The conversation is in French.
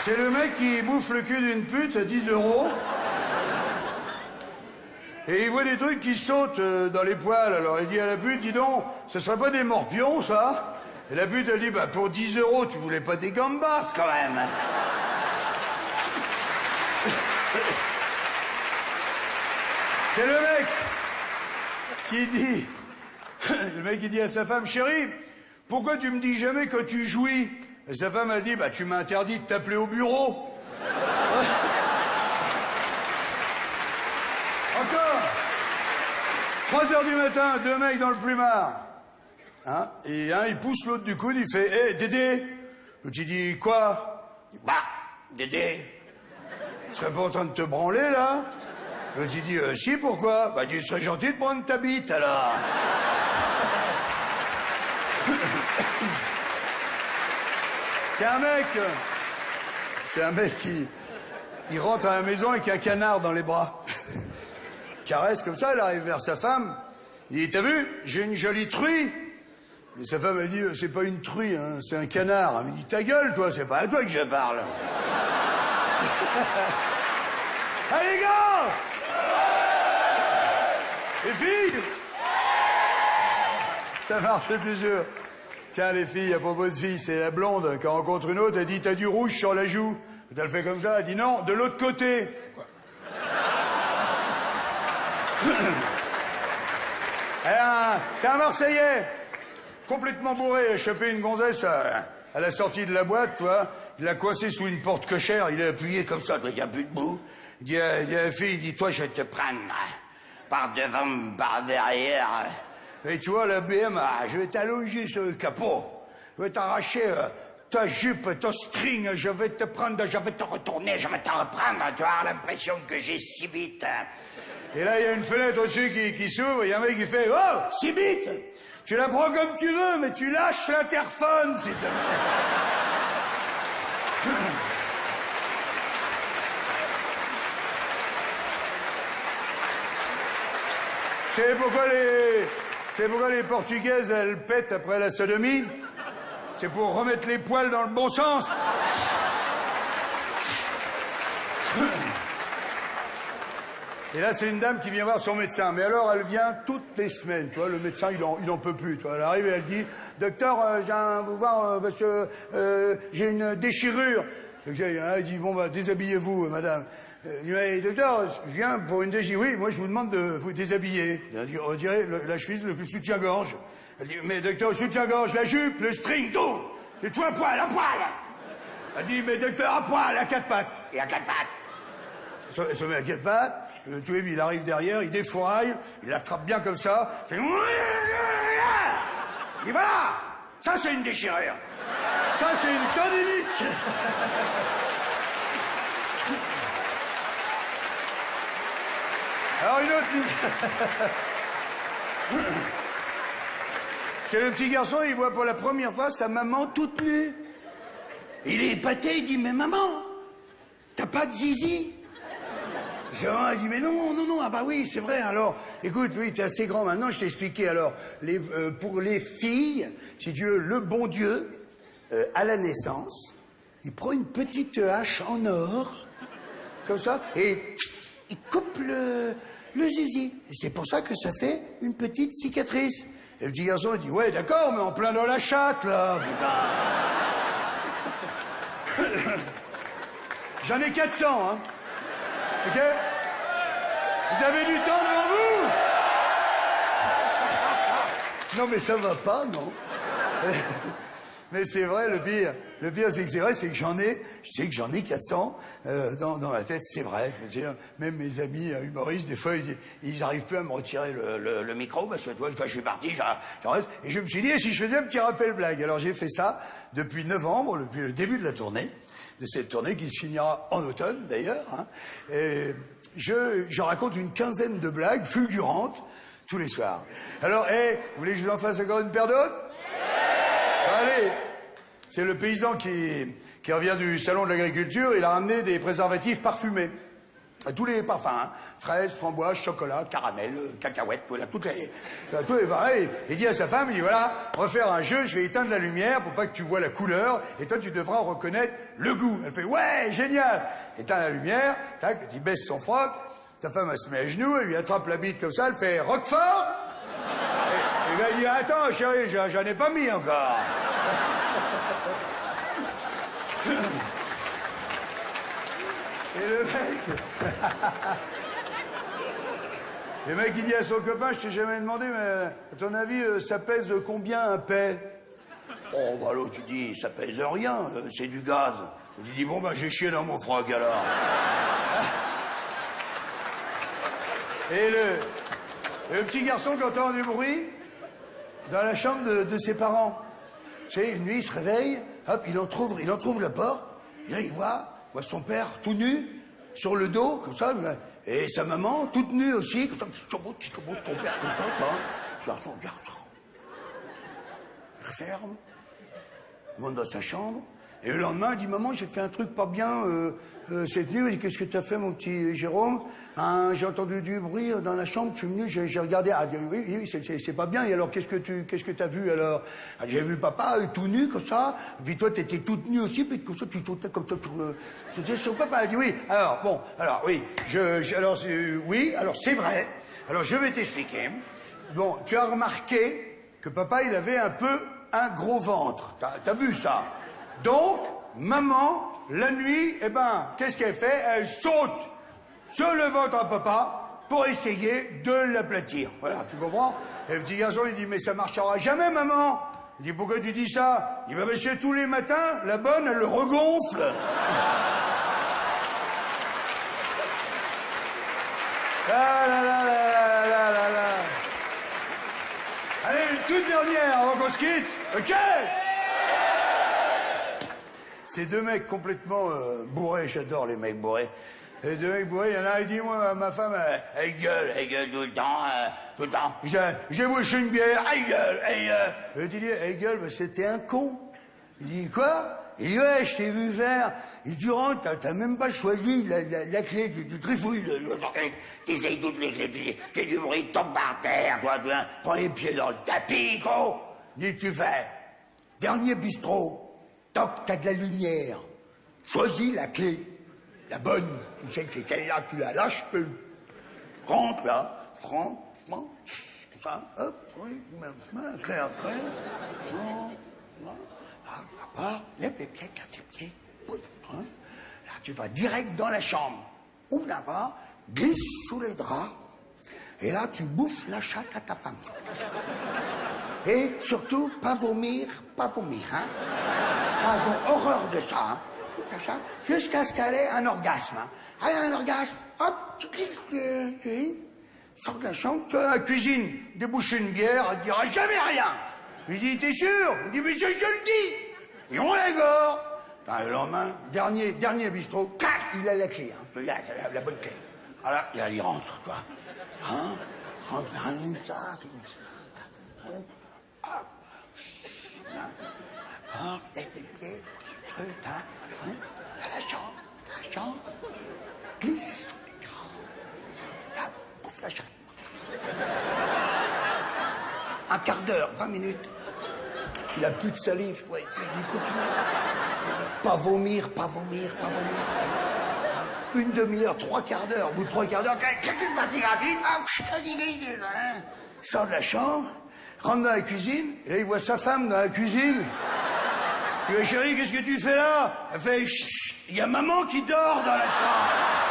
C'est le mec qui bouffe le cul d'une pute à 10 €. Et il voit des trucs qui sautent dans les poils. Alors il dit à la pute, dis donc, ce serait pas des morpions, ça? Et la pute, elle dit, bah pour 10 €, tu voulais pas des gambas, quand même. C'est le mec qui dit... Le mec, il dit à sa femme, chérie, pourquoi tu me dis jamais que tu jouis? Et sa femme a dit, bah tu m'as interdit de t'appeler au bureau. Encore 3h du matin, 2 mecs dans le plumard. Hein? Et un, il pousse l'autre du coude, il fait, hé, Dédé. L'autre, il dit, quoi? Il dit, bah, Dédé, tu serais pas en train de te branler, là? L'autre, il dit, si, pourquoi? Bah, tu serais gentil de prendre ta bite, alors. C'est un mec qui rentre à la maison avec un canard dans les bras. Caresse comme ça, il arrive vers sa femme. Il dit, t'as vu, j'ai une jolie truie. Et sa femme a dit, c'est pas une truie, hein, c'est un canard. Il dit, ta gueule, toi, c'est pas à toi que je parle. Allez, les gars! Les filles! Ça marche toujours. Tiens, les filles, à propos de filles, c'est la blonde qui rencontre une autre, elle dit, t'as du rouge sur la joue. Elle fait comme ça, elle dit, non, de l'autre côté. C'est un Marseillais, complètement bourré, il a chopé une gonzesse à la sortie de la boîte, tu vois. Il l'a coincé sous une porte cochère, il a appuyé comme ça, il n'y a plus de bout. Il dit à la fille, il dit, toi, je vais te prendre par devant, par derrière. Et tu vois, la BM, je vais t'allonger sur le capot. Je vais t'arracher ta jupe, ton string, je vais te prendre, je vais te retourner, je vais te reprendre. Tu vas avoir l'impression que j'ai 6 bits. Et là, il y a une fenêtre au-dessus qui s'ouvre, il y a un mec qui fait, oh, 6 bits! Tu la prends comme tu veux, mais tu lâches l'interphone, s'il te plaît. C'est pourquoi les Portugaises, elles pètent après la sodomie? C'est pour remettre les poils dans le bon sens. Et là, c'est une dame qui vient voir son médecin. Mais alors, elle vient toutes les semaines. Tu vois, le médecin, il en peut plus. Tu vois, elle arrive et elle dit, docteur, je viens vous voir parce que j'ai une déchirure. Le gars, il dit, bon, bah, déshabillez-vous, madame. Il dit, mais docteur, je viens pour une déchirure. Oui, moi, je vous demande de vous déshabiller. Elle dit, on dirait la chemise, le soutien-gorge. Elle dit, mais docteur, le soutien-gorge, la jupe, le string, tout. C'est tout à poil, à poil. Elle dit, mais docteur, à poil, à 4 pattes. Et à 4 pattes. Elle se met à 4 pattes. Le tout, il arrive derrière, il défouraille, il l'attrape bien comme ça. Il fait... Et voilà. Ça, c'est une déchirure. Ça, c'est une tendinite. Alors, une autre... C'est le petit garçon, il voit pour la première fois sa maman toute nue. Il est épaté, il dit, mais maman, t'as pas de zizi? Il dit, mais non, ah bah oui, c'est vrai, alors, écoute, oui, t'es assez grand maintenant, je t'ai expliqué, alors, pour les filles, si tu veux, le bon Dieu, à la naissance, il prend une petite hache en or, comme ça, et il coupe le zizi. Et c'est pour ça que ça fait une petite cicatrice. Et le petit garçon, il dit, ouais, d'accord, mais en plein dans la chatte, là, putain. J'en ai 400, hein. Ok? Vous avez du temps devant vous? Non, mais ça va pas, non? Mais c'est vrai, le pire, c'est que c'est vrai, c'est que je sais que j'en ai 400 dans la tête, c'est vrai. Je veux dire, même mes amis humoristes, des fois, ils n'arrivent plus à me retirer le micro, parce que toi, quand je suis parti, j'en reste. Et je me suis dit, et si je faisais un petit rappel blague? Alors j'ai fait ça depuis novembre, depuis le début de la tournée, de cette tournée qui se finira en automne, d'ailleurs. Hein, et je raconte une quinzaine de blagues fulgurantes tous les soirs. Alors, vous voulez que je vous en fasse encore une paire d'autres? Allez, c'est le paysan qui revient du salon de l'agriculture, il a ramené des préservatifs parfumés. Tous les parfums, hein. Fraises, framboises, chocolat, caramel, cacahuètes, voilà, tous les pareils. Il dit à sa femme, il dit voilà, on va faire un jeu, je vais éteindre la lumière pour pas que tu vois la couleur, et toi tu devras reconnaître le goût. Elle fait ouais, génial. Éteint la lumière, tac, il baisse son froc, sa femme elle se met à genoux, elle lui attrape la bite comme ça, elle fait Roquefort. Et il va dire attends chérie, j'en ai pas mis encore. Et le mec, il dit à son copain, je t'ai jamais demandé, mais à ton avis, ça pèse combien un paix? Oh, bah l'autre, tu dis, ça pèse rien, c'est du gaz. Il dit, bon, bah j'ai chié dans mon froc alors. Et le petit garçon qui entend du bruit dans la chambre de ses parents. Tu sais, une nuit, il se réveille, hop, il entrouvre la porte, et là, il voit son père tout nu, sur le dos, comme ça, et sa maman, toute nue aussi, comme ça, qui commence ton père, comme ça, quoi. Garçon. Il ferme, il monte dans sa chambre, et le lendemain, il dit, maman, j'ai fait un truc pas bien cette nuit. Il dit, qu'est-ce que t'as fait, mon petit Jérôme? J'ai entendu du bruit dans la chambre, je suis venu, j'ai regardé. Ah, oui, c'est pas bien. Et alors, qu'est-ce que t'as vu, alors? J'ai vu papa tout nu, comme ça. Et puis toi, t'étais toute nue aussi, puis comme ça, tu sautais comme ça sur son papa. Elle dit, oui. Alors, bon, alors, oui. Alors, c'est vrai. Alors, je vais t'expliquer. Bon, tu as remarqué que papa, il avait un gros ventre. T'as vu ça? Donc, maman, la nuit, eh ben, qu'est-ce qu'elle fait? Elle saute sur le ventre à papa pour essayer de l'aplatir. Voilà, tu comprends? Et le petit garçon, il dit, mais ça marchera jamais, maman. Il dit, pourquoi tu dis ça? Il dit, bah, monsieur, tous les matins, la bonne, elle le regonfle. Allez, une toute dernière avant qu'on se quitte. OK? Ces deux mecs complètement bourrés, j'adore les mecs bourrés. Les deux mecs bourrés, il y en a un, il dit, moi, ma femme, elle gueule tout le temps. J'ai bouché une bière, elle gueule. Le dit, elle gueule, mais c'était un con. Il dit, quoi? Il dit, ouais, je t'ai vu faire. Il dit, Durand, t'as même pas choisi la clé du trifouille. T'essayes toutes les clés, tu fais du bruit, tombe par terre, toi, prends les pieds dans le tapis, con. Il dit, tu fais, dernier bistrot. Tant que t'as de la lumière, choisis la clé, la bonne. Tu sais que c'est celle-là, tu la lâches peu. Rentre là, rentre, tout ça, hop, oui, la clé après. Lève les pieds, là, tu vas direct dans la chambre. Ouvre là-bas, glisse sous les draps, et là, tu bouffes la chatte à ta femme. Et surtout, pas vomir, hein. Elles ont horreur de ça, hein. Jusqu'à ce qu'elle ait un orgasme. Hein. Elle a un orgasme, hop, tu sors de la chambre, tu vas à la cuisine, déboucher une bière, elle ne dira jamais rien. Il dit, t'es sûr? Il dit, monsieur, je le dis. Et on l'égore. Le lendemain, dernier bistrot, clac, il a la clé, hein. La bonne clé. Alors, il rentre, quoi. Hein? Rentre, ça, lève les pieds, truc, hein, dans la chambre, glisse sous les draps, là, bouffe la chatte. Un quart d'heure, 20 minutes, il a plus de salive, ouais, il continue. Pas vomir. Une demi-heure, 3 quarts d'heure, au bout de 3 quarts d'heure, une partie rapide, sort de la chambre, rentre dans la cuisine, et là, il voit sa femme dans la cuisine. Il dit, chérie, qu'est-ce que tu fais là? Elle fait, chut, il y a maman qui dort dans la chambre.